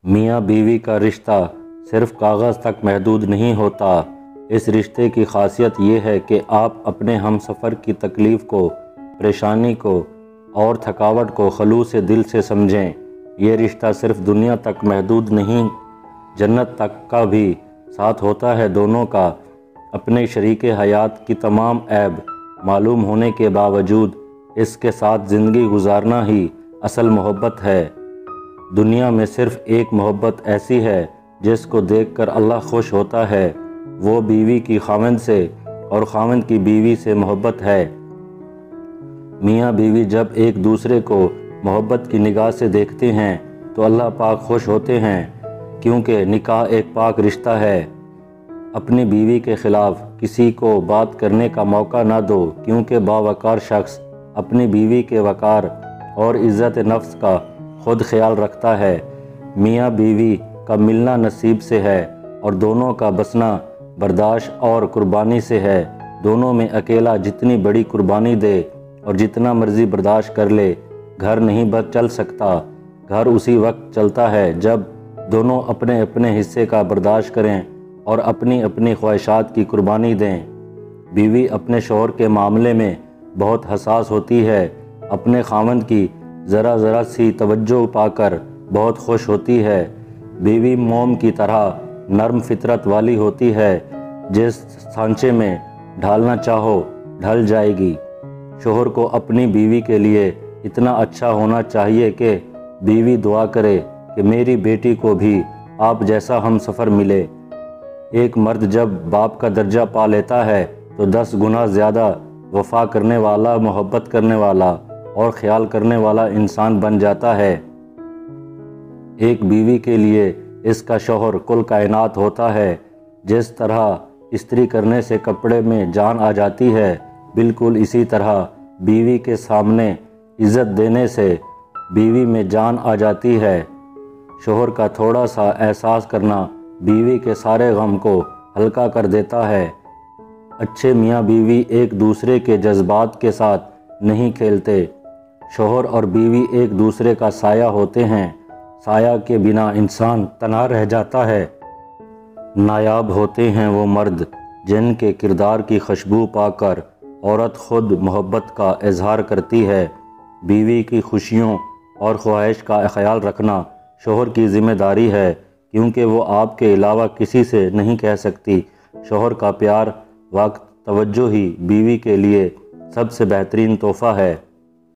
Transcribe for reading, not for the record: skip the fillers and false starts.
میاں بیوی کا رشتہ صرف کاغذ تک محدود نہیں ہوتا۔ اس رشتے کی خاصیت یہ ہے کہ آپ اپنے ہم سفر کی تکلیف کو، پریشانی کو اور تھکاوٹ کو خلوص دل سے سمجھیں۔ یہ رشتہ صرف دنیا تک محدود نہیں، جنت تک کا بھی ساتھ ہوتا ہے۔ دونوں کا اپنے شریک حیات کی تمام عیب معلوم ہونے کے باوجود اس کے ساتھ زندگی گزارنا ہی اصل محبت ہے۔ دنیا میں صرف ایک محبت ایسی ہے جس کو دیکھ کر اللہ خوش ہوتا ہے، وہ بیوی کی خاوند سے اور خاوند کی بیوی سے محبت ہے۔ میاں بیوی جب ایک دوسرے کو محبت کی نگاہ سے دیکھتے ہیں تو اللہ پاک خوش ہوتے ہیں، کیونکہ نکاح ایک پاک رشتہ ہے۔ اپنی بیوی کے خلاف کسی کو بات کرنے کا موقع نہ دو، کیونکہ باوقار شخص اپنی بیوی کے وقار اور عزت نفس کا خود خیال رکھتا ہے۔ میاں بیوی کا ملنا نصیب سے ہے اور دونوں کا بسنا برداشت اور قربانی سے ہے۔ دونوں میں اکیلا جتنی بڑی قربانی دے اور جتنا مرضی برداشت کر لے، گھر نہیں چل سکتا۔ گھر اسی وقت چلتا ہے جب دونوں اپنے اپنے حصے کا برداشت کریں اور اپنی اپنی خواہشات کی قربانی دیں۔ بیوی اپنے شوہر کے معاملے میں بہت حساس ہوتی ہے، اپنے خاوند کی ذرا ذرا سی توجہ پا کر بہت خوش ہوتی ہے۔ بیوی موم کی طرح نرم فطرت والی ہوتی ہے، جس سانچے میں ڈھالنا چاہو ڈھل جائے گی۔ شوہر کو اپنی بیوی کے لیے اتنا اچھا ہونا چاہیے کہ بیوی دعا کرے کہ میری بیٹی کو بھی آپ جیسا ہم سفر ملے۔ ایک مرد جب باپ کا درجہ پا لیتا ہے تو 10 گنا زیادہ وفا کرنے والا، محبت کرنے والا اور خیال کرنے والا انسان بن جاتا ہے۔ ایک بیوی کے لیے اس کا شوہر کل کائنات ہوتا ہے۔ جس طرح استری کرنے سے کپڑے میں جان آ جاتی ہے، بالکل اسی طرح بیوی کے سامنے عزت دینے سے بیوی میں جان آ جاتی ہے۔ شوہر کا تھوڑا سا احساس کرنا بیوی کے سارے غم کو ہلکا کر دیتا ہے۔ اچھے میاں بیوی ایک دوسرے کے جذبات کے ساتھ نہیں کھیلتے۔ شوہر اور بیوی ایک دوسرے کا سایہ ہوتے ہیں۔ سایہ کے بنا انسان تنہا رہ جاتا ہے۔ نایاب ہوتے ہیں وہ مرد جن کے کردار کی خوشبو پا کر عورت خود محبت کا اظہار کرتی ہے۔ بیوی کی خوشیوں اور خواہش کا خیال رکھنا شوہر کی ذمہ داری ہے، کیونکہ وہ آپ کے علاوہ کسی سے نہیں کہہ سکتی۔ شوہر کا پیار، وقت، توجہ ہی بیوی کے لیے سب سے بہترین تحفہ ہے۔